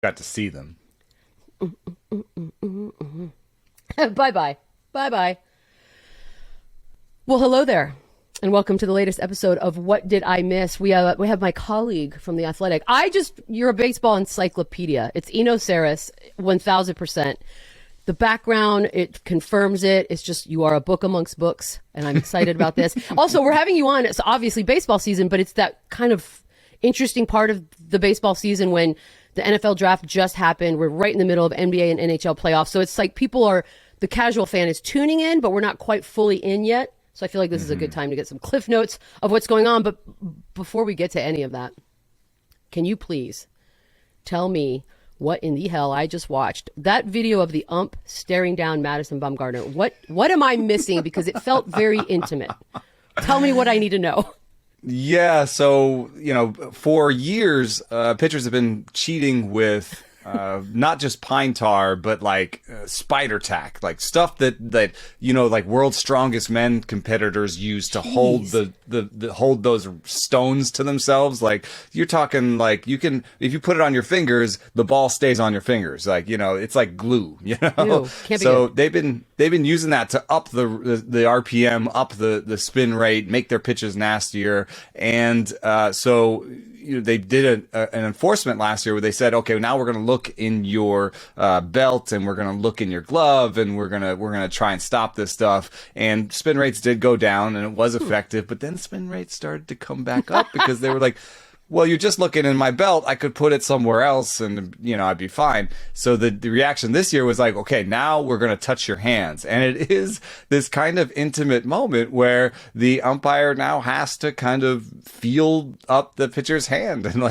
Got to see them. Bye-bye. Bye-bye. Well, hello there, and welcome to the latest episode of What Did I Miss? We have my colleague from The Athletic. You're a baseball encyclopedia. It's Eno Sarris, 1,000%. The background, it confirms it. It's just, you are a book amongst books, and I'm excited about this. Also, we're having you on. It's obviously baseball season, but it's that kind of interesting part of the baseball season when the NFL draft just happened. We're right in the middle of NBA and NHL playoffs. So it's like the casual fan is tuning in, but we're not quite fully in yet. So I feel like this is a good time to get some cliff notes of what's going on. But before we get to any of that, can you please tell me what in the hell I just watched? That video of the ump staring down Madison Bumgarner. What am I missing? Because it felt very intimate. Tell me what I need to know. Yeah, so, for years, pitchers have been cheating with not just pine tar, but like spider tack, like stuff that like World's Strongest Men competitors use to hold hold those stones to themselves. Like, you're talking like if you put it on your fingers, the ball stays on your fingers. Like, it's like glue, Ew, can't be So good. they've been using that to up the RPM, up the spin rate, make their pitches nastier. And so they did an enforcement last year where they said, okay, now we're going to look in your belt, and we're going to look in your glove, and we're gonna try and stop this stuff. And spin rates did go down, and it was effective. But then spin rates started to come back up because they were like, well, you're just looking in my belt. I could put it somewhere else and, I'd be fine. So the reaction this year was like, okay, now we're going to touch your hands. And it is this kind of intimate moment where the umpire now has to kind of feel up the pitcher's hand and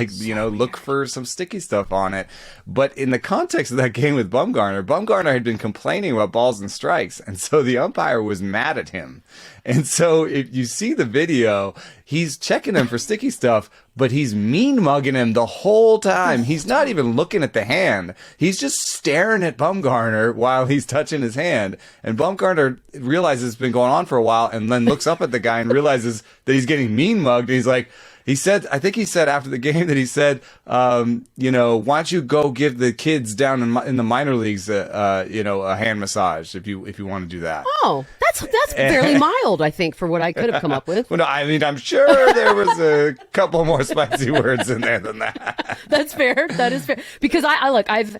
look for some sticky stuff on it. But in the context of that game with Bumgarner had been complaining about balls and strikes. And so the umpire was mad at him. And so if you see the video, he's checking him for sticky stuff, but he's mean mugging him the whole time. He's not even looking at the hand. He's just staring at Bumgarner while he's touching his hand. And Bumgarner realizes it's been going on for a while, and then looks up at the guy and realizes that he's getting mean mugged. And he's like, I think he said after the game that he said, why don't you go give the kids down in the minor leagues, a hand massage if you want to do that. Oh, that's fairly mild, I think, for what I could have come up with. Well, no, I mean, I'm sure there was a couple more spicy words in there than that. That's fair. That is fair. Because I've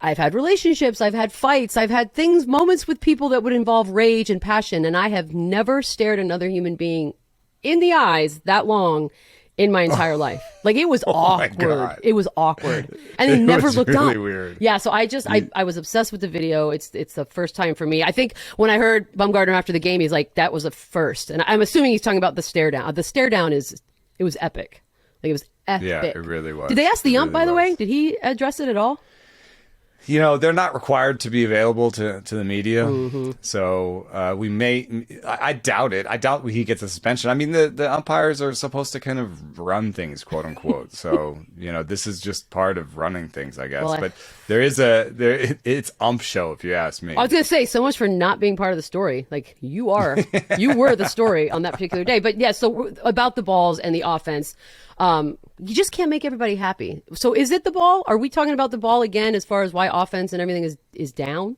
had relationships, I've had fights, I've had moments with people that would involve rage and passion, and I have never stared another human being in the eyes that long in my entire life. Like, it was awkward. It was awkward. And he never looked really up. Weird. Yeah, so I was obsessed with the video. It's the first time for me. I think when I heard Bumgarner after the game, he's like, that was a first. And I'm assuming he's talking about the stare down. The stare down it was epic. Like, it was epic. Yeah, it really was. Did they ask the ump, by the way? Did he address it at all? They're not required to be available to the media. Mm-hmm. So I doubt it. I doubt he gets a suspension. I mean, the umpires are supposed to kind of run things, quote unquote. So, this is just part of running things, I guess. Well, but it's ump show, if you ask me. I was going to say, so much for not being part of the story. Like, you were the story on that particular day. But yeah, so about the balls and the offense, you just can't make everybody happy. So is it the ball? Are we talking about the ball again as far as why offense and everything is down?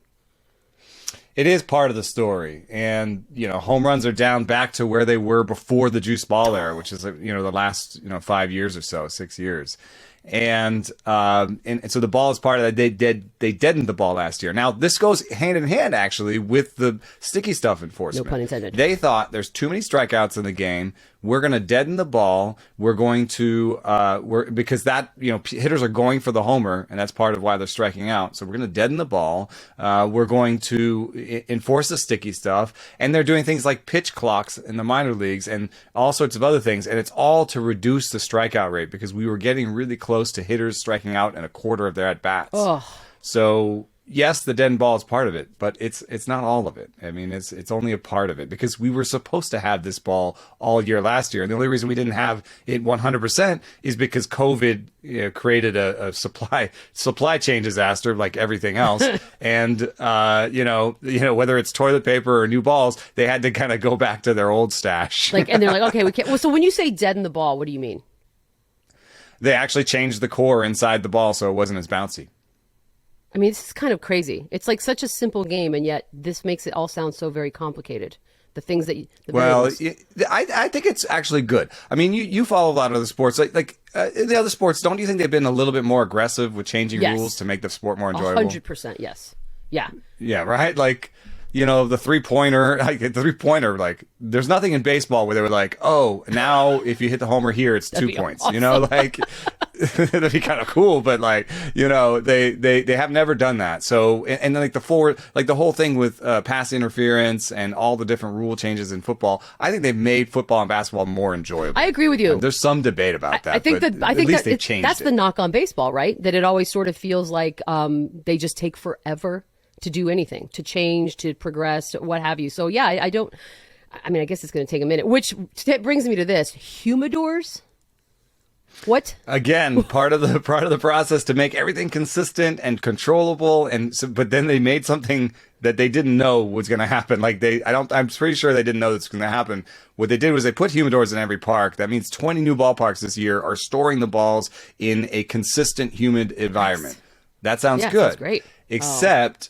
It is part of the story. And, home runs are down back to where they were before the juice ball era, which is, the last, 5 years or so, 6 years. And so the ball is part of that. They deadened the ball last year. Now, this goes hand in hand, actually, with the sticky stuff enforcement. No pun intended. They thought there's too many strikeouts in the game. We're going to deaden the ball. We're going to because that hitters are going for the homer, and that's part of why they're striking out. So we're going to deaden the ball. We're going to enforce the sticky stuff, and they're doing things like pitch clocks in the minor leagues and all sorts of other things, and it's all to reduce the strikeout rate because we were getting really close to hitters striking out in a quarter of their at bats. Oh. So yes, the dead ball is part of it, but it's not all of it. I mean, it's only a part of it because we were supposed to have this ball all year last year. And the only reason we didn't have it 100% is because COVID created a supply chain disaster like everything else. And, whether it's toilet paper or new balls, they had to kind of go back to their old stash. And they're like, okay, we can't. Well, so when you say deaden the ball, what do you mean? They actually changed the core inside the ball so it wasn't as bouncy. I mean, this is kind of crazy. It's like such a simple game, and yet this makes it all sound so very complicated. The things that I think it's actually good. I mean, you follow a lot of the sports, like the other sports. Don't you think they've been a little bit more aggressive with changing rules to make the sport more enjoyable? 100%, yes. Yeah. Yeah, right? Like, the three-pointer, like, there's nothing in baseball where they were like, oh, now if you hit the homer here, it's 2 points. Awesome. Like, that'd be kind of cool, but like, they have never done that. So, and then like the whole thing with pass interference and all the different rule changes in football, I think they've made football and basketball more enjoyable. I agree with you. There's some debate about that. I think that's it. the knock on baseball, right? That it always sort of feels like they just take forever to do anything, to change, to progress, what have you. So yeah, I guess it's going to take a minute, which brings me to this: humidors. What? Again, part of the process to make everything consistent and controllable, but then they made something that they didn't know was going to happen. Like I'm pretty sure they didn't know this was going to happen. What they did was they put humidors in every park. That means 20 new ballparks this year are storing the balls in a consistent, humid environment. Nice. That sounds good. Sounds great. Except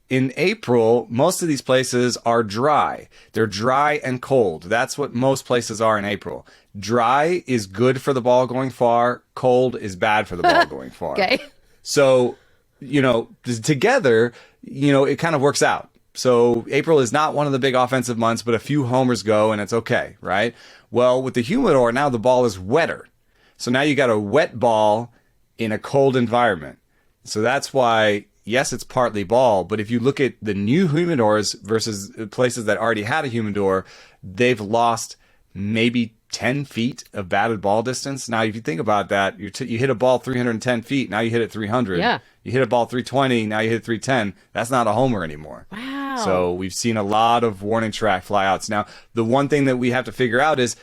in April, most of these places are dry. They're dry and cold. That's what most places are in April. Dry is good for the ball going far. Cold is bad for the ball going far. Okay. So, together, it kind of works out. So April is not one of the big offensive months, but a few homers go and it's okay, right? Well, with the humidor, now the ball is wetter. So now you got a wet ball in a cold environment. So that's why, yes, it's partly ball, but if you look at the new humidors versus places that already had a humidor, they've lost maybe 10 feet of batted ball distance. Now, if you think about that, you hit a ball 310 feet, now you hit it 300. Yeah. You hit a ball 320, now you hit it 310. That's not a homer anymore. Wow. So we've seen a lot of warning track flyouts. Now, the one thing that we have to figure out is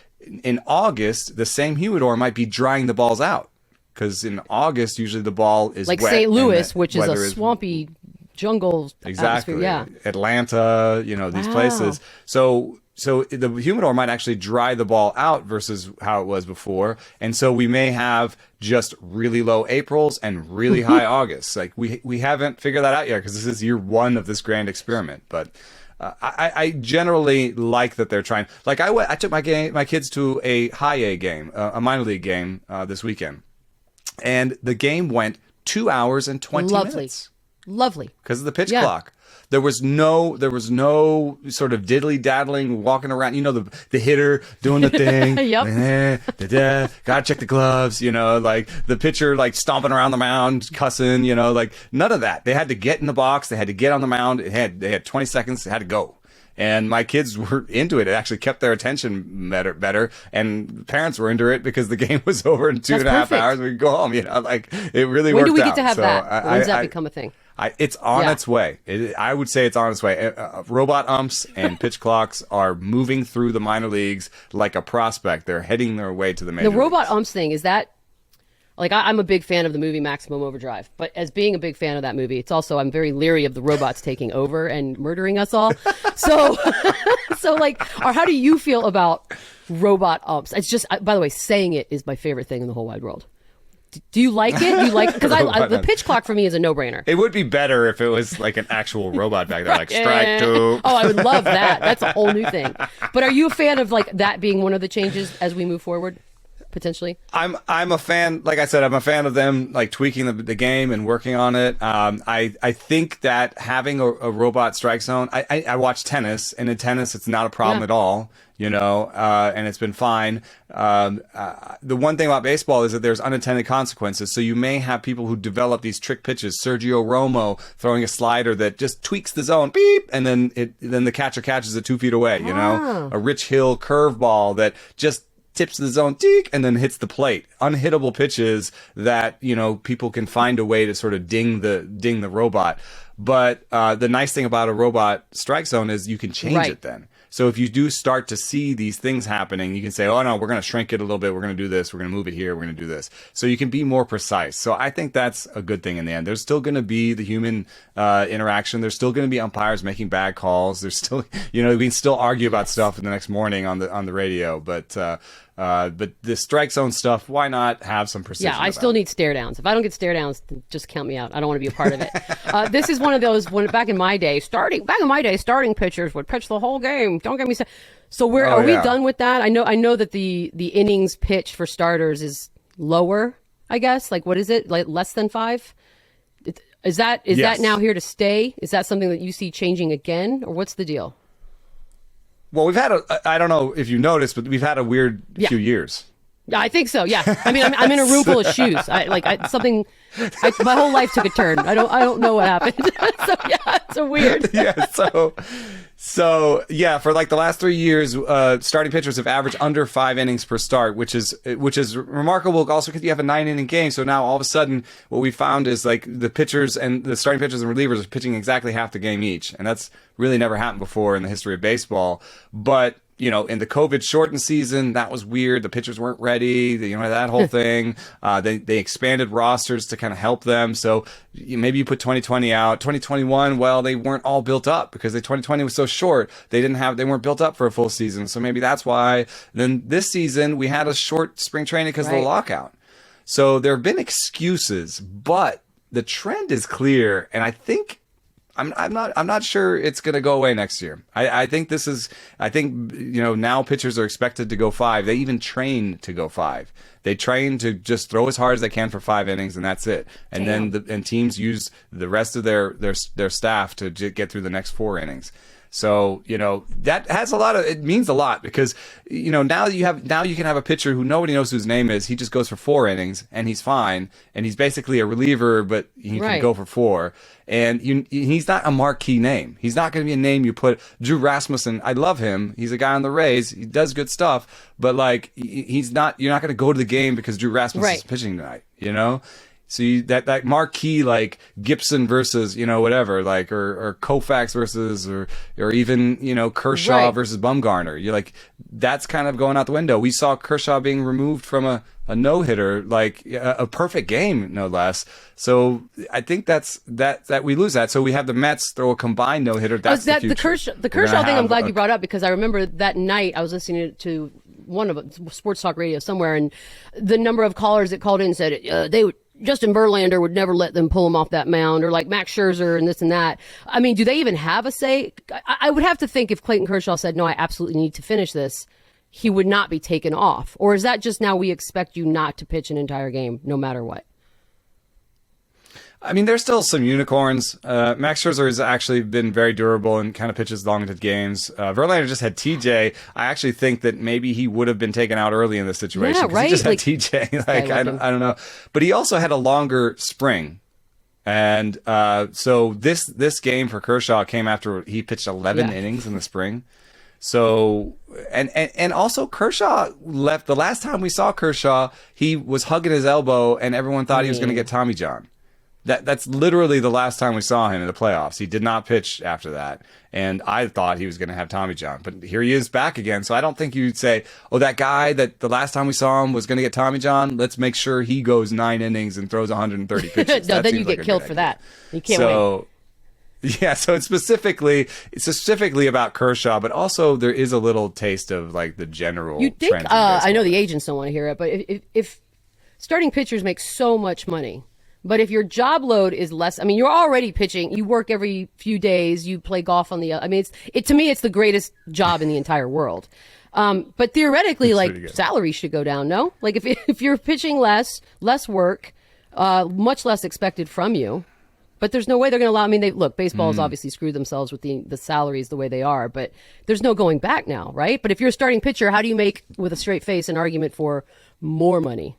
in August, the same humidor might be drying the balls out. Because in August, usually the ball is like wet. St. Louis, which is a swampy jungle exactly. atmosphere. Yeah. Atlanta, these places. So the humidor might actually dry the ball out versus how it was before. And so we may have just really low Aprils and really high Augusts. Like we haven't figured that out yet because this is year one of this grand experiment. But I generally like that they're trying. Like I took my kids to a high A game, a minor league game this weekend. And the game went 2 hours and 20 minutes. Lovely. Because of the pitch clock. There was no sort of diddly daddling walking around. The hitter doing the thing. Yep. Gotta check the gloves. Like the pitcher like stomping around the mound, cussing. Like none of that. They had to get in the box. They had to get on the mound. They had 20 seconds. They had to go. And my kids were into it. It actually kept their attention better. And parents were into it because the game was over in 2.5 hours. We could go home. Like it really worked out. When do we get to have that? When does that become a thing? It's on its way. I would say it's on its way. Robot umps and pitch clocks are moving through the minor leagues like a prospect. They're heading their way to the major leagues. The robot umps thing, is that... Like, I'm a big fan of the movie Maximum Overdrive, but as being a big fan of that movie, it's also, I'm very leery of the robots taking over and murdering us all. So, or how do you feel about robot umps? It's just, by the way, saying it is my favorite thing in the whole wide world. Do you like it? Because the pitch clock for me is a no-brainer. It would be better if it was like an actual robot back there, like strike two. Oh, I would love that. That's a whole new thing. But are you a fan of like that being one of the changes as we move forward? Potentially, I'm a fan. Like I said, I'm a fan of them like tweaking the game and working on it. I think that having a robot strike zone. I watch tennis, and in tennis, it's not a problem at all. And it's been fine. The one thing about baseball is that there's unintended consequences. So you may have people who develop these trick pitches. Sergio Romo throwing a slider that just tweaks the zone, beep, and then the catcher catches it 2 feet away. A Rich Hill curveball that just tips the zone, deek, and then hits the plate. Unhittable pitches that, people can find a way to sort of ding the robot. But the nice thing about a robot strike zone is you can change it then. So if you do start to see these things happening, you can say, oh, no, we're going to shrink it a little bit. We're going to do this. We're going to move it here. We're going to do this. So you can be more precise. So I think that's a good thing in the end. There's still going to be the human interaction. There's still going to be umpires making bad calls. There's still, we can still argue about stuff in the next morning on the radio. But But the strike zone stuff, why not have some precision? Yeah, I still need stare downs. If I don't get stare downs, then just count me out. I don't want to be a part of it. This is one of those back in my day, starting pitchers would pitch the whole game. Don't get me started. So are we done with that? I know that the innings pitch for starters is lower, I guess. Like, what is it? Like less than 5? Is that now here to stay? Is that something that you see changing again, or what's the deal? Well, we've had I don't know if you noticed, but we've had a weird few years. Yeah, I think so. Yeah, I mean, I'm in a room full of shoes. My whole life took a turn. I don't know what happened. So yeah, it's so weird. Yeah, so yeah, for like the last 3 years, starting pitchers have averaged under 5 innings per start, which is remarkable. Also, because you have a 9-inning game, so now all of a sudden, what we found is like the pitchers and the starting pitchers and relievers are pitching exactly half the game each, and that's really never happened before in the history of baseball. But in the COVID shortened season, that was weird. The pitchers weren't ready. That whole thing. They expanded rosters to kind of help them. So maybe you put 2020 out. 2021, well, they weren't all built up because the 2020 was so short. They weren't built up for a full season. So maybe that's why. Then this season, we had a short spring training because of the lockout. So there have been excuses, but the trend is clear. And I think I'm not sure it's going to go away next year. I think now pitchers are expected to go 5. They even train to go 5. They train to just throw as hard as they can for 5 innings, and that's it. And then teams use the rest of their staff to get through the next 4 innings. So, that has it means a lot because, now you can have a pitcher who nobody knows whose name is. He just goes for 4 innings and he's fine. And he's basically a reliever, but he can go for 4. And he's not a marquee name. He's not going to be a name you put. Drew Rasmussen, I love him. He's a guy on the Rays. He does good stuff, but like you're not going to go to the game because Drew Rasmussen is pitching tonight, So that marquee like Gibson versus whatever like or Koufax versus or even Kershaw versus Bumgarner. You're like that's kind of going out the window. We saw Kershaw being removed from a no-hitter, like a perfect game, no less. So I think that we lose that. So we have the Mets throw a combined no-hitter. That's the future. The Kershaw thing I'm glad you brought up because I remember that night I was listening to one of sports talk radio somewhere, and the number of callers that called in said Justin Verlander would never let them pull him off that mound, or like Max Scherzer and this and that. I mean, do they even have a say? I would have to think if Clayton Kershaw said, no, I absolutely need to finish this, he would not be taken off. Or is that just now we expect you not to pitch an entire game no matter what? I mean, there's still some unicorns. Max Scherzer has actually been very durable and kind of pitches long into games. Verlander just had TJ. I actually think that maybe he would have been taken out early in this situation. Yeah, right. He just had TJ. I don't know. But he also had a longer spring. And so this game for Kershaw came after he pitched 11 innings in the spring. So and also Kershaw left. The last time we saw Kershaw, he was hugging his elbow and everyone thought he was going to get Tommy John. That's literally the last time we saw him in the playoffs. He did not pitch after that. And I thought he was going to have Tommy John. But here he is back again. So I don't think you'd say, oh, that guy that the last time we saw him was going to get Tommy John. Let's make sure he goes 9 innings and throws 130 pitches. No, then you get killed for that. You can't win. Yeah, so it's specifically about Kershaw, but also there is a little taste of like the general you think, trends in I know the agents don't want to hear it, but if starting pitchers make so much money, but if your job load is less, I mean, you're already pitching. You work every few days. You play golf on the. I mean, to me, it's the greatest job in the entire world. But theoretically, like salary should go down. No, like if you're pitching less work, much less expected from you. But there's no way they're going to allow. I mean, baseball has obviously screwed themselves with the salaries the way they are. But there's no going back now, right? But if you're a starting pitcher, how do you make with a straight face an argument for more money?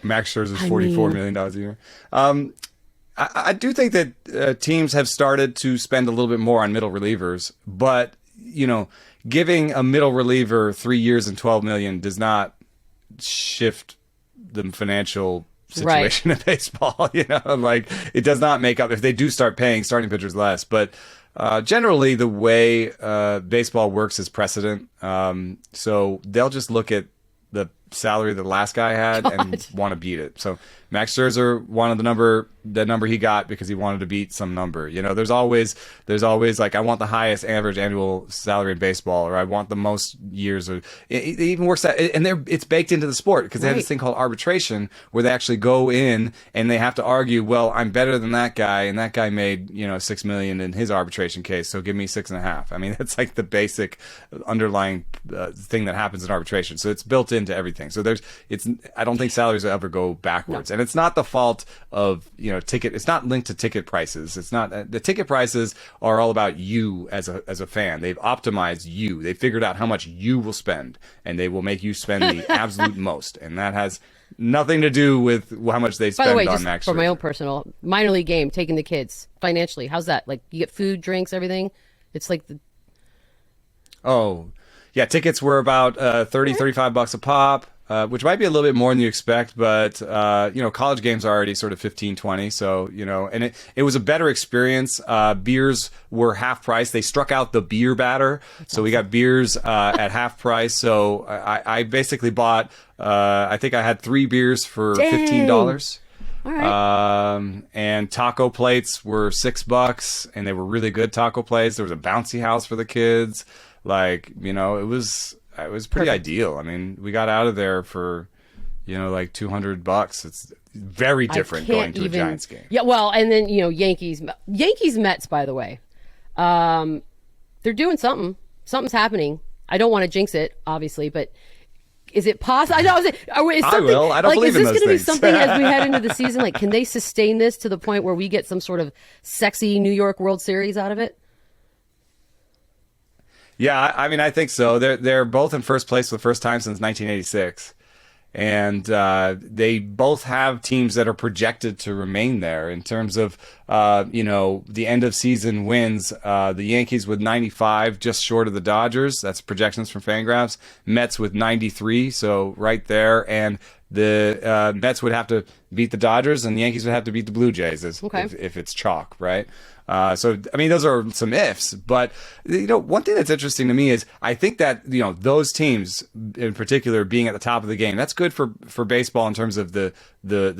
Max Scherzer is $44 million a year. I do think that teams have started to spend a little bit more on middle relievers, but giving a middle reliever 3 years and $12 million does not shift the financial situation in baseball. Like it does not make up if they do start paying starting pitchers less. But generally, the way baseball works is precedent. So they'll just look at the salary the last guy had and want to beat it. So Max Scherzer wanted the number he got because he wanted to beat some number. There's always like, I want the highest average annual salary in baseball, or I want the most years. Or it even works out, and it's baked into the sport because they have this thing called arbitration where they actually go in and they have to argue, well, I'm better than that guy, and that guy made $6 million in his arbitration case, so give me 6.5. I mean, that's like the basic underlying thing that happens in arbitration. So it's built into everything. So I don't think salaries will ever go backwards, and it's not the fault of ticket. It's not linked to ticket prices. It's not the ticket prices are all about you as a fan. They've optimized you. They figured out how much you will spend, and they will make you spend the absolute most, and that has nothing to do with how much they spend. By the way, on just Max for Scherzer. my own personal minor league game, taking the kids financially, how's that? Like, you get food, drinks, everything. It's like Oh, yeah. Tickets were about $35 a pop, which might be a little bit more than you expect, but college games are already sort of 15, 20. So, and it was a better experience. Beers were half price. They struck out the beer batter. So we got beers at half price. So I basically bought, I think I had 3 beers for $15. all right. And taco plates were $6, and they were really good taco plates. There was a bouncy house for the kids. Like, it was pretty ideal. I mean, we got out of there for, like $200. It's very different going to a Giants game. Yeah, well, and then Yankees Mets. By the way, they're doing something. Something's happening. I don't want to jinx it, obviously, but is it possible? I know. I will. I don't believe in those things. Is this going to be something as we head into the season? Like, can they sustain this to the point where we get some sort of sexy New York World Series out of it? Yeah, I mean, I think so. They're both in first place for the first time since 1986. And they both have teams that are projected to remain there in terms of, the end of season wins. The Yankees with 95, just short of the Dodgers. That's projections from Fangraphs. Mets with 93, so right there. And the Mets would have to beat the Dodgers, and the Yankees would have to beat the Blue Jays if it's chalk, right? So, I mean, those are some ifs, but, one thing that's interesting to me is I think that, those teams in particular being at the top of the game, that's good for baseball in terms of the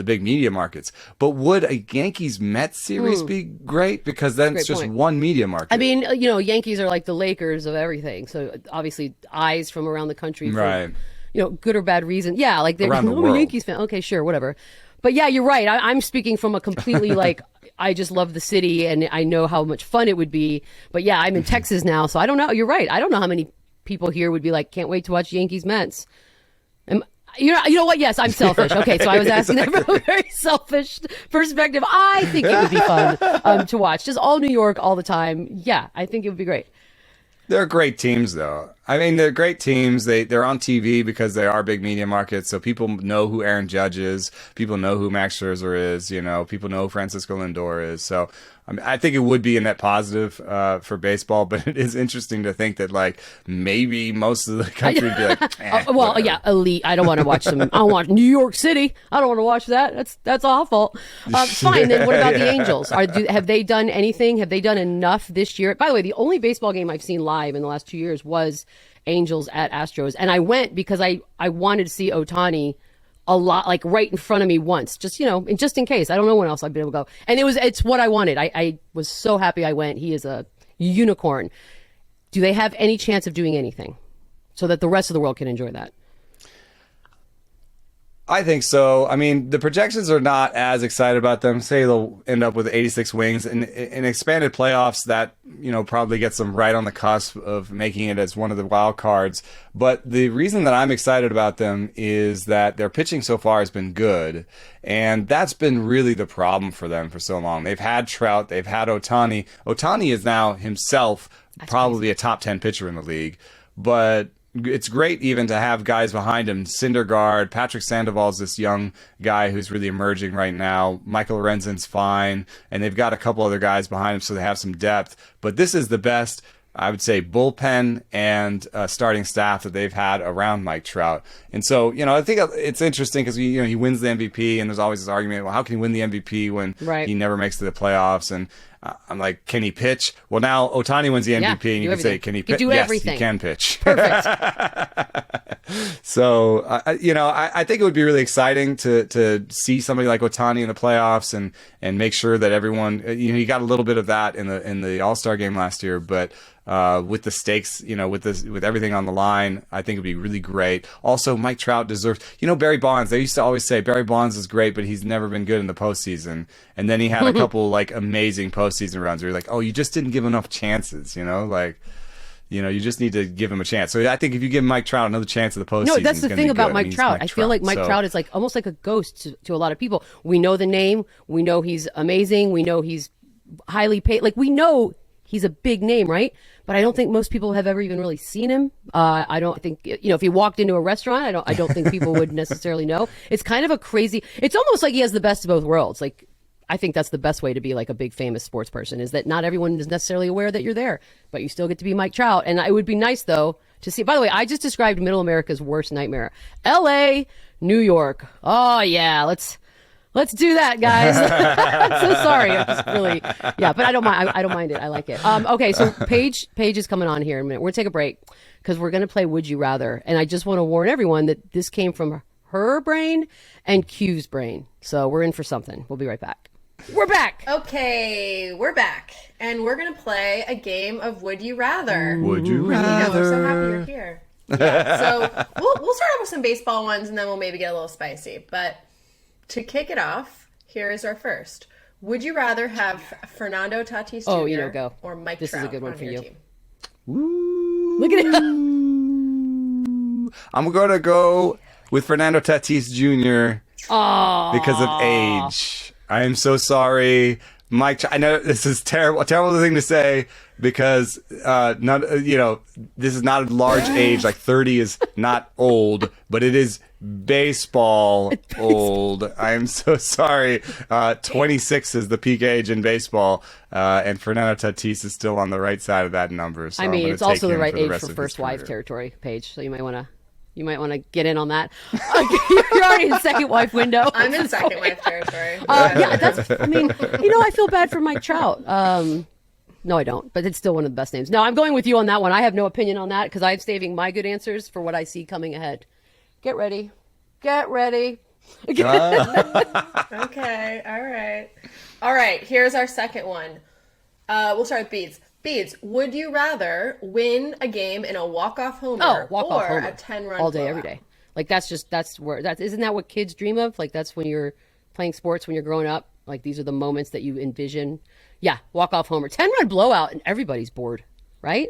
big media markets. But would a Yankees-Mets series be great? Because then it's just one media market. I mean, Yankees are like the Lakers of everything. So obviously eyes from around the country for, right. Good or bad reason. Yeah, like they're Around the I'm world. a Yankees fan. Okay, sure, whatever. But yeah, you're right. I'm speaking from a completely like, I just love the city and I know how much fun it would be. But yeah, I'm in Texas now, so I don't know. You're right. I don't know how many people here would be like, can't wait to watch Yankees Mets. You know what? Yes, I'm selfish. Okay, so I was asking that from a very selfish perspective. I think it would be fun to watch. Just all New York all the time. Yeah, I think it would be great. They're great teams, though. I mean, they're great teams. They're on TV because they are big media markets, so people know who Aaron Judge is. People know who Max Scherzer is. People know who Francisco Lindor is. So I think it would be a net positive for baseball, but it is interesting to think that, like, maybe most of the country would be like, well, yeah, elite. I don't want to watch them. I don't want New York City. I don't want to watch that. That's awful. Fine. Then what about the Angels? Have they done anything? Have they done enough this year? By the way, the only baseball game I've seen live in the last 2 years was Angels at Astros, and I went because I wanted to see Ohtani a lot, like right in front of me once, just just in case. I don't know when else I'd be able to go, and it's what I wanted. I was so happy I went. He is a unicorn. Do they have any chance of doing anything so that the rest of the world can enjoy that? I think so. I mean, the projections are not as excited about them. Say they'll end up with 86 wins and in expanded playoffs that, probably gets them right on the cusp of making it as one of the wild cards. But the reason that I'm excited about them is that their pitching so far has been good. And that's been really the problem for them for so long. They've had Trout. They've had Ohtani. Ohtani is now himself probably a top 10 pitcher in the league. But it's great even to have guys behind him. Syndergaard, Patrick Sandoval's this young guy who's really emerging right now. Michael Lorenzen's fine, and they've got a couple other guys behind him, so they have some depth. But this is the best, I would say, bullpen and starting staff that they've had around Mike Trout. And so, I think it's interesting because he wins the MVP, and there's always this argument, well, how can he win the MVP when he never makes it to the playoffs? And I'm like, can he pitch? Well, now Ohtani wins the MVP, and you can say, can he pitch? Do yes, everything. he can pitch. Perfect. So, I think it would be really exciting to see somebody like Ohtani in the playoffs and make sure that everyone, you got a little bit of that in the All-Star game last year, but with the stakes, with everything on the line, I think it'd be really great. Also, Mike Trout deserves, Barry Bonds. They used to always say Barry Bonds is great, but he's never been good in the postseason. And then he had a couple like amazing postseason runs where you're like, oh, you just didn't give enough chances, you just need to give him a chance. So I think if you give Mike Trout another chance at the postseason, no, that's the thing about Mike Trout. I feel like Mike So- Trout is like almost like a ghost to a lot of people. We know the name. We know he's amazing. We know he's highly paid. Like we know he's a big name, right? But I don't think most people have ever even really seen him. I don't think, if he walked into a restaurant, I don't think people would necessarily know. It's kind of a crazy, it's almost like he has the best of both worlds. Like, I think that's the best way to be like a big famous sports person, is that not everyone is necessarily aware that you're there, but you still get to be Mike Trout. And it would be nice though to see, by the way, I just described middle America's worst nightmare. LA, New York. Oh yeah, let's do that, guys. I'm so sorry. I'm just really, but I don't mind. I don't mind it. I like it. Okay, so Paige is coming on here in a minute. We're gonna take a break because we're gonna play Would You Rather, and I just want to warn everyone that this came from her brain and Q's brain. So we're in for something. We'll be right back. We're back. Okay, we're back, and we're gonna play a game of Would You Rather. Would you We're rather? so happy you're here. Yeah, so we'll start off with some baseball ones, and then we'll maybe get a little spicy. But to kick it off, here is our first. Would you rather have Fernando Tatis Jr. Go. or Mike This Trout is a good one on for your you. team? Look at it. I'm going to go with Fernando Tatis Jr. Oh, because of age. I am so sorry, Mike. I know this is a terrible thing to say because this is not a large age. Like 30 is not old, but it is baseball old. I am so sorry. 26 is the peak age in baseball, and Fernando Tatis is still on the right side of that number. So it's also the right age for first wife territory, Paige. So you might want to get in on that. You're already in second wife window. I'm in second wife territory. I feel bad for Mike Trout. No, I don't, but it's still one of the best names. No, I'm going with you on that one. I have no opinion on that because I'm saving my good answers for what I see coming ahead. Get ready. Okay, all right, here's our second one. We'll start with Beads. Beads, would you rather win a game in a walk-off homer or a 10-run all day, blowout? every day? Like isn't that what kids dream of? Like that's when you're playing sports when you're growing up. Like these are the moments that you envision. Yeah, walk-off homer, 10-run blowout, and everybody's bored, right?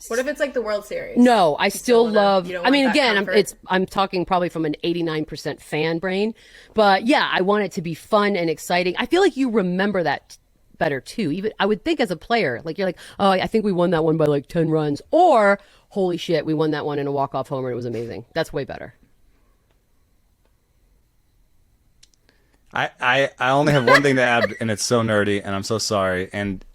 What if it's like the World Series? No, I still love. you don't want that comfort? I'm talking probably from an 89% fan brain, but yeah, I want it to be fun and exciting. I feel like you remember that better too. Even I would think as a player, like you're like, oh, I think we won that one by like 10 runs, or holy shit, we won that one in a walk-off homer. It was amazing. That's way better. I only have one thing to add, and it's so nerdy, and I'm so sorry. And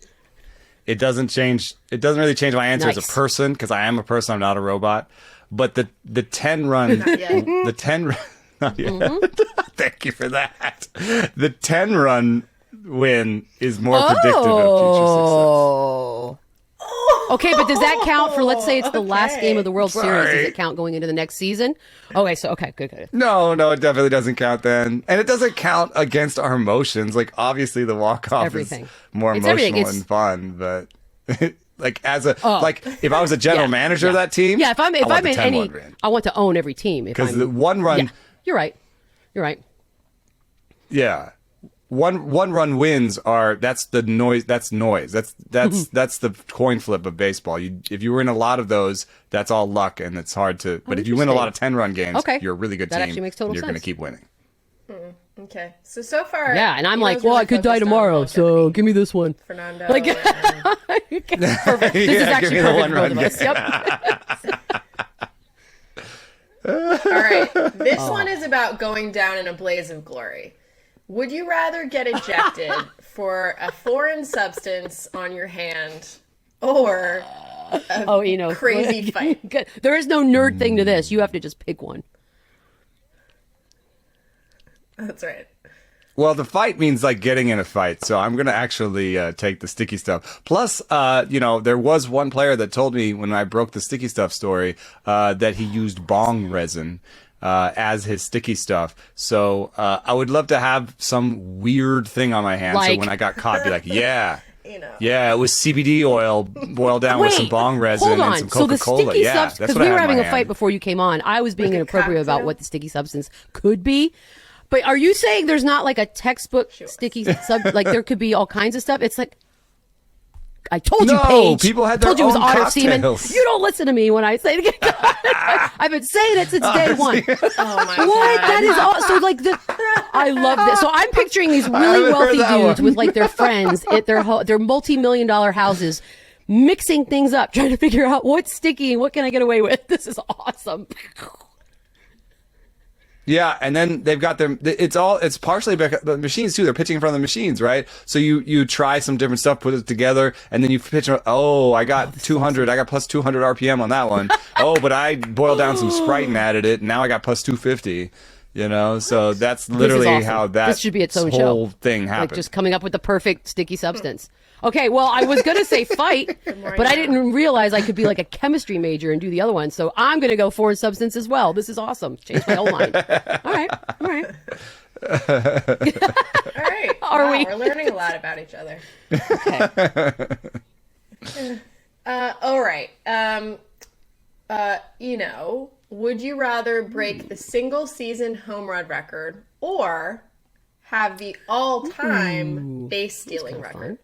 it doesn't really change my answer as a person because I am a person. I'm not a robot. But the 10-run, the 10. Not yet. Thank you for that. The 10-run win is more predictive of future success. Okay, but does that count for, let's say it's the last game of the World Series? Does Sorry. it count going into the next season? Okay, good. No, it definitely doesn't count then. And it doesn't count against our emotions. Like, obviously, the walk-off is Everything. more It's emotional everything. and fun, but... Like if I was a general manager of that team, if I'm I want the in 10-1 any, win. I want to own every team. Because the one run, Yeah, you're right. yeah, one run wins that's the noise. That's noise. That's the coin flip of baseball. If you were in a lot of those, that's all luck, and it's hard to. But if you win a lot of 10-run games, Okay. you're a really good That team. actually makes total and you're going to sense. keep winning. Okay, so far, Yeah, and I'm like, Eno's well, really I could die focused on tomorrow, so longevity. give me this one. Fernando. Like, and- perfect. This is Yeah, actually give me the perfect for both one-run of us. game. Yep. All right, this one is about going down in a blaze of glory. Would you rather get ejected for a foreign substance on your hand or a crazy fight? Good. There is no nerd thing to this. You have to just pick one. That's right. Well, the fight means like getting in a fight, so I'm gonna actually take the sticky stuff. Plus, there was one player that told me when I broke the sticky stuff story that he used bong resin as his sticky stuff. So I would love to have some weird thing on my hand, so when I got caught, be like, yeah. Yeah, it was CBD oil boiled down with some bong resin and some Coca-Cola. So the sticky substance, because we were having a fight hand. before you came on. I was being inappropriate about what the sticky substance could be. But are you saying there's not like a textbook sticky like there could be all kinds of stuff? It's like, I told you, Paige. People had their told you it was own otter semen. cocktails. You don't listen to me when I say it. I've been saying it since day one. Oh my god! What? That is all. So like I love this. So I'm picturing these really wealthy dudes with like their friends at their multi-million-dollar houses, mixing things up, trying to figure out what's sticky and what can I get away with. This is awesome. Yeah, and then they've got them. It's partially the machines too. They're pitching in front of the machines, right? So you try some different stuff, put it together, and then you pitch. Oh, I got 200. I got plus 200 RPM on that one. Oh, but I boiled down some Sprite and added it, and now I got plus 250. So that's literally awesome. how that this should be its own whole show. thing happened. Like just coming up with the perfect sticky substance. Okay, well, I was going to say fight, but I didn't realize I could be like a chemistry major and do the other one. So I'm going to go foreign substance as well. This is awesome. Change my whole mind. All right. All right. We're learning a lot about each other. Okay. All right. Would you rather break the single season home run record or have the all-time base stealing record?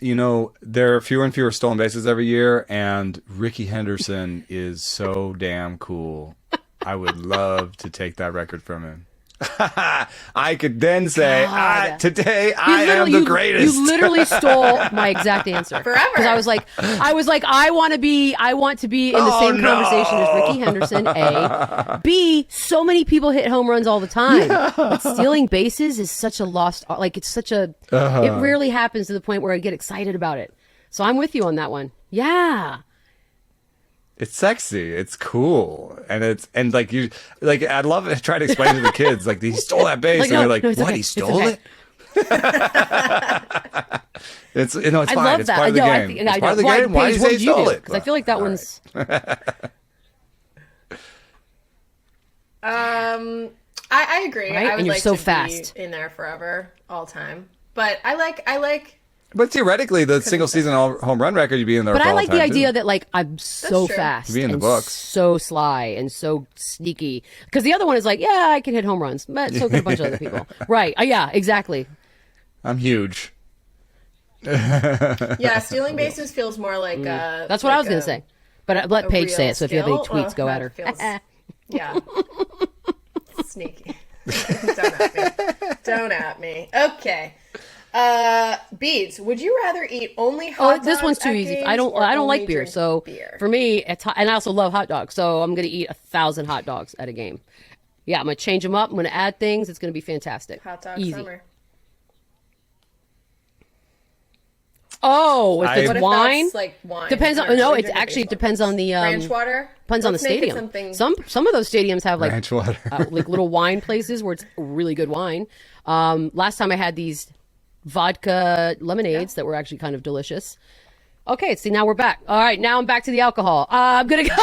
There are fewer and fewer stolen bases every year, and Ricky Henderson is so damn cool. I would love to take that record from him. I could then say, today I am the greatest. You literally stole my exact answer. Forever. Because I was like, I want to be in the same conversation as Ricky Henderson, A. B, so many people hit home runs all the time. Yeah. But stealing bases is such a lost, it's such a, it rarely happens to the point where I get excited about it. So I'm with you on that one. Yeah. It's sexy. It's cool. And I'd love to try to explain to the kids, like, he stole that base. And they're like, what? Okay. He stole it? It's fine. Love it's that. part of the game. It's part of the game. Why did you say he stole it? Because I feel like that one's. I agree. Right? I would and you're like so to fast. be in there forever, all time. But I like. But theoretically, the single season home run record, you'd be in there. But for I all like time the idea too. that like I'm so fast, be in the and books. so sly, and so sneaky. Because the other one is like, yeah, I can hit home runs, but so can a bunch of other people. Right? Yeah, exactly. I'm huge. Yeah, stealing bases feels more like. That's what I was gonna say. But let Paige say it. So if you have any tweets, go at her. Yeah. Sneaky. Don't at me. Okay. Beads, would you rather eat only hot dogs? This one's too easy. I don't like beer. So for me, and I also love hot dogs. So I'm going to eat 1,000 hot dogs at a game. Yeah, I'm going to change them up. I'm going to add things. It's going to be fantastic. Hot dog easy. Summer. Oh, if it's wine, like wine. Depends on. No, it actually depends on the ranch water. Depends on the stadium. Some of those stadiums have like ranch water, like little wine places where it's really good wine. Last time I had these vodka lemonades that were actually kind of delicious. Okay, see, now we're back. All right, now I'm back to the alcohol. I'm gonna go.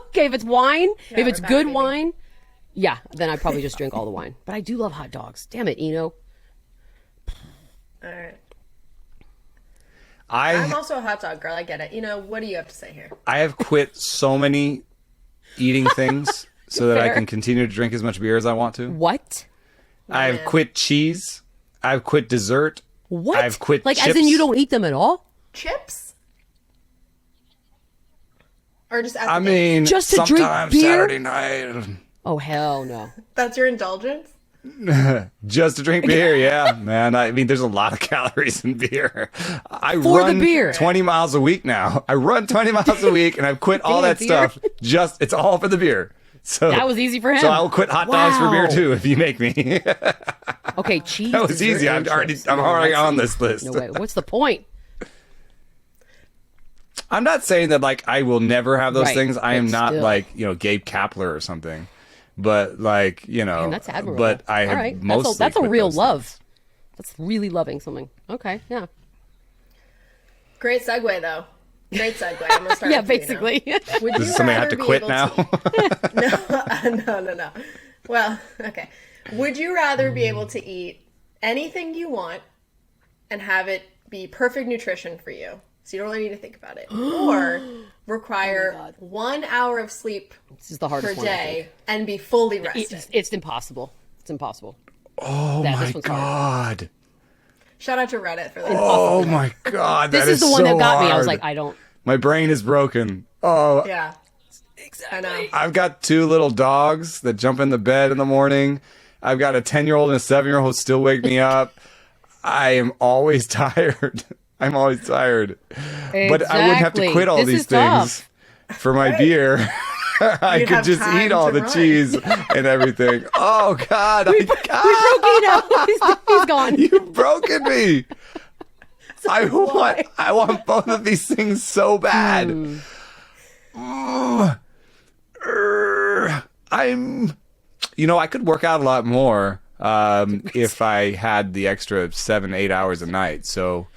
Okay, if it's wine, if it's good wine, yeah, then I probably just drink all the wine. But I do love hot dogs. Damn it, Eno. All right. I'm also a hot dog girl. I get it. What do you have to say here? I have quit so many eating things so that I can continue to drink as much beer as I want to. What? I've quit cheese. I've quit dessert. What? I've quit like chips. As in you don't eat them at all? Chips? Or just just to drink beer? Saturday night. Oh, hell no. That's your indulgence? Just to drink beer, yeah, man. I mean, there's a lot of calories in beer. I run 20 miles a week now. I run 20 miles a week, and I've quit all that stuff. It's all for the beer. So that was easy for him. So I'll quit hot dogs for beer too if you make me. Okay, cheese. That was easy. I'm already on this list. No way. What's the point? I'm not saying that like I will never have those Right, things. I am but not still. like, you know, Gabe Kapler or something. But like, you know, Man, that's admirable. but I have All right. mostly That's a quit real those love. things. That's really loving something. Okay, yeah. Great segue, though. Great segue. I'm gonna start. Yeah, with you now. basically. Would Is you this something I have rather to be quit able now? No. Well, okay. Would you rather be able to eat anything you want and have it be perfect nutrition for you, so you don't really need to think about it, or require 1 hour of sleep This is the per hardest one. I day think. and be fully rested? It's impossible. It's impossible. Oh Yeah, my this one's hard. God. Shout out to Reddit for that. Oh my God. This that is the one that so got me. I was hard. like, I don't. My brain is broken. Oh, Yeah. Exactly. I know. I've got 2 little dogs that jump in the bed in the morning. I've got a 10-year-old and a 7-year-old who still wake me up. I am always tired. I'm always tired. But I wouldn't have to Exactly. quit all This these is tough. things for my beer. I You'd could have just time eat all to the run. cheese and everything. Oh God. We broke Eno. He's gone. You've broken me. I want both of these things so bad. I could work out a lot more if I had the extra 7-8 hours a night. So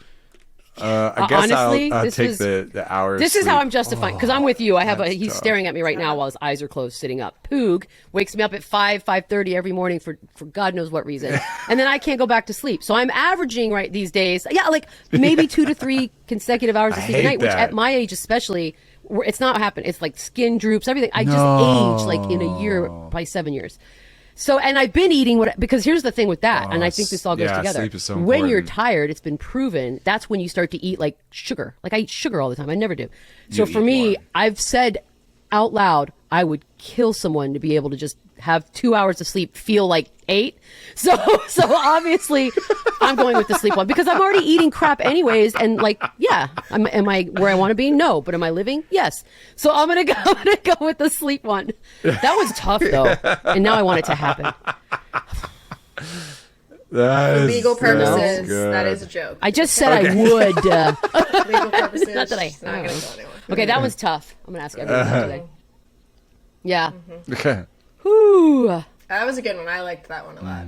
I guess Honestly, I'll this take was- the hours. This is sleep. how I'm justifying, because I'm with you. He's tough. staring at me right now while his eyes are closed, sitting up. Poog wakes me up at 5:30 every morning for God knows what reason, and then I can't go back to sleep. So I'm averaging right these days, like maybe 2 to 3 consecutive hours of sleep a hate night, which that. at my age especially, it's not happening. It's like skin droops, everything. I just age like in a year, by 7 years. So, and I've been eating because here's the thing with that, and I think this all goes yeah, together. sleep is so when you're important. tired, it's been proven, that's when you start to eat like sugar. Like I eat sugar all the time. I never do. So You for eat me, more. I've said out loud, I would kill someone to be able to just have 2 hours of sleep feel like 8. So obviously I'm going with the sleep one because I'm already eating crap anyways. And like, yeah, am I where I want to be? No. But am I living? Yes. So I'm going to go with the sleep one. That was tough though. And now I want it to happen. That is- Legal that's purposes, good. that is a joke. I just said I would. Legal purposes, Not that I- it's not going to go anywhere. Okay, that was tough. I'm going to ask everyone today. Yeah. Okay. Whew. That was a good one. I liked that one a lot.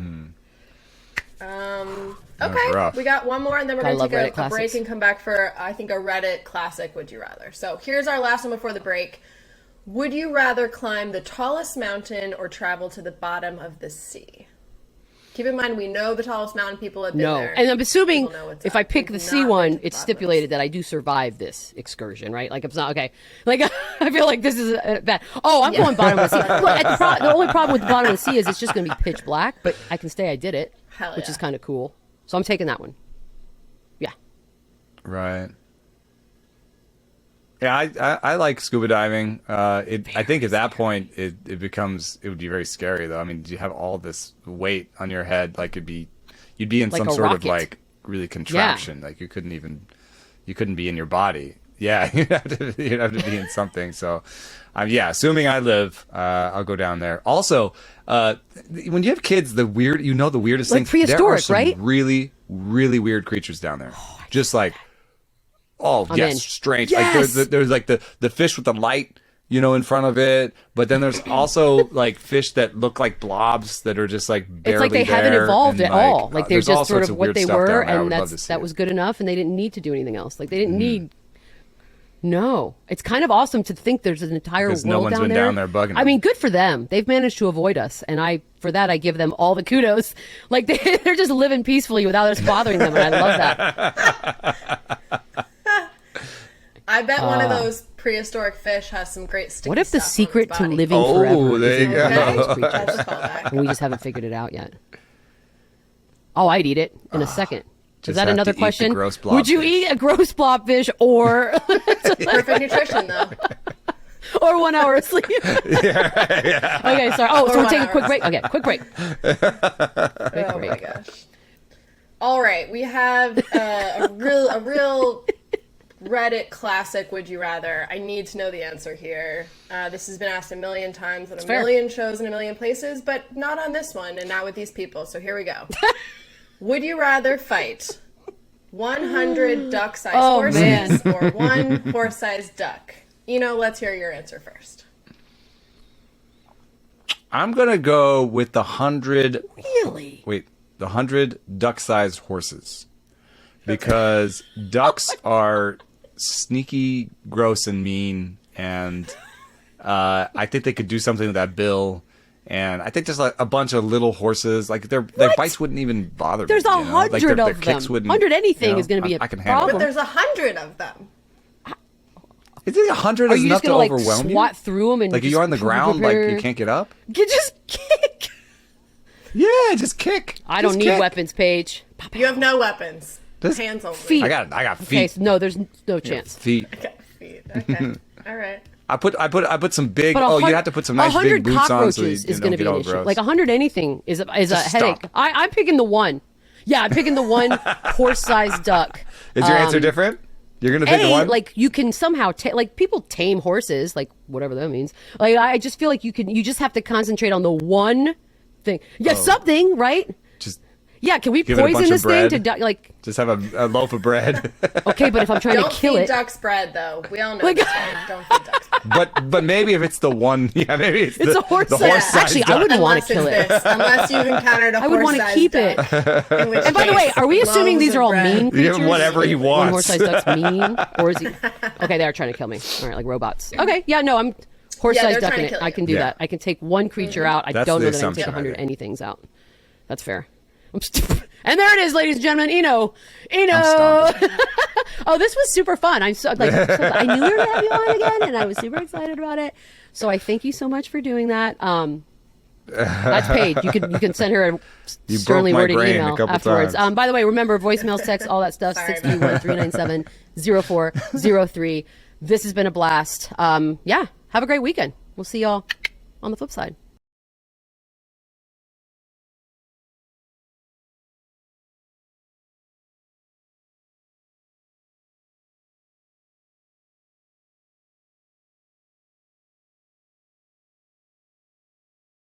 was Okay, rough. we got one more, and then we're I going to love take Reddit a break classics. and come back for, I think, a Reddit classic, Would You Rather. So here's our last one before the break. Would you rather climb the tallest mountain or travel to the bottom of the sea? Keep in mind, we know the tallest mountain. People have been No. there. And I'm assuming People know what's if up. I pick We've the C not been one, to the it's bottom of stipulated that I do survive this excursion, right? Like, it's not okay. Like, I feel like this is bad. Oh, I'm going bottom of the sea. Look, the only problem with the bottom of the sea is it's just going to be pitch black, but I can say I did it, Hell which yeah. is kind of cool. So I'm taking that one. Yeah. Right. Yeah, I like scuba diving. I think at that point it would be very scary though. I mean, you have all this weight on your head, like you'd be in Like some a sort of rocket. like really contraption. Like you couldn't be in your body. Yeah, you'd have to be in something. So, assuming I live, I'll go down there. Also, when you have kids, the weirdest Like things, prehistoric, there are some right? really, really weird creatures down there. Just like, I'm yes, in. strange. Yes! Like there's like the fish with the light, in front of it. But then there's also like fish that look like blobs that are just like barely It's like they haven't there, evolved and, at all. Like they're there's all just sort sorts of what weird they stuff were, down there. I and would love to see that it. was good enough, and they didn't need to do anything else. Like they didn't need. No, it's kind of awesome to think there's an entire Because world no one's down been there. down there bugging I them. mean, good for them. They've managed to avoid us, and for that I give them all the kudos. Like they're just living peacefully without us bothering them, and I love that. I bet one of those prehistoric fish has some great sticky What if the stuff on its secret to body. living Oh, forever there is you in go. Okay, those creatures? that's a callback. And we just haven't figured it out yet. Oh, I'd eat it in a second. Is Just that have another to eat the question? gross Would you blobfish. eat a gross blobfish or Perfect nutrition, though. or 1 hour of sleep? Okay, sorry. Oh, so we're taking a quick break. Okay, quick break. Oh my gosh. All right, we have a real Reddit classic. Would you rather? I need to know the answer here. This has been asked a million times on a fair. million shows in a million places, but not on this one, and not with these people. So here we go. Would you rather fight 100 duck-sized Oh, horses man. or one horse-sized duck? Let's hear your answer first. I'm going to go with the 100. Really? Wait, the 100 duck-sized horses. Because ducks are sneaky, gross, and mean. And I think they could do something with that bill. And I think there's like a bunch of little horses. Like their bites wouldn't even bother There's me. 100 Like their of kicks them. wouldn't. 100 anything is going to be a I can handle problem. But there's 100 of them. Is it 100 Are is you enough just going to to overwhelm swat you? through them and Like just you're on the ground, like prepare- you can't get up? You just kick. Yeah, just kick. I don't Just need kick. weapons, Paige. You have no weapons. This- Hands only. Feet. I got feet. Okay, so no, there's no chance. Feet. Okay, feet. Okay. All right. I put some big. But Oh, you have to put some nice big 100 boots on so you, cockroaches is don't going to get be an all issue. gross. Like 100 anything is a Just headache. stop. I'm picking the one. Yeah, I'm picking the one horse-sized duck. Is your answer different? You're gonna pick the one. Like you can somehow like people tame horses, like whatever that means. Like I just feel like you just have to concentrate on the one thing. Yeah, something, right? Just Yeah, can we Give it a bunch poison of this thing to bread. like? just have a loaf of bread. Okay, but if I'm trying Don't to kill feed it, ducks bread, though. We all know Like- this one. Don't feed ducks bread. but maybe if it's the one, yeah, maybe it's It's the, a horse the size- horse-sized Actually, I duck. wouldn't want Unless to kill it's it. this. Unless you've encountered a I would want to horse-sized keep duck, it. in which And by the case, way, are we assuming loaves these are of all bread. mean creatures? whatever he One wants. horse-sized duck's mean, or is he? Okay, they are trying to kill me. All right, like robots. Okay, yeah, no, I'm horse-sized they're duck trying in to it. kill I you. can do Yeah. that. I can take one creature out. I That's don't the know that I can take assumption, I 100 think. anythings out. That's fair. And there it is, ladies and gentlemen. Eno. I'm stunned. Oh, this was super fun. I knew we were going to have you on again, and I was super excited about it. So I thank you so much for doing that. That's Paige. You can send her a You sternly broke my worded brain a email couple afterwards. times. By the way, remember voicemails, text, all that stuff. Sorry 631-397-0403. This has been a blast. Yeah, have a great weekend. We'll see y'all on the flip side.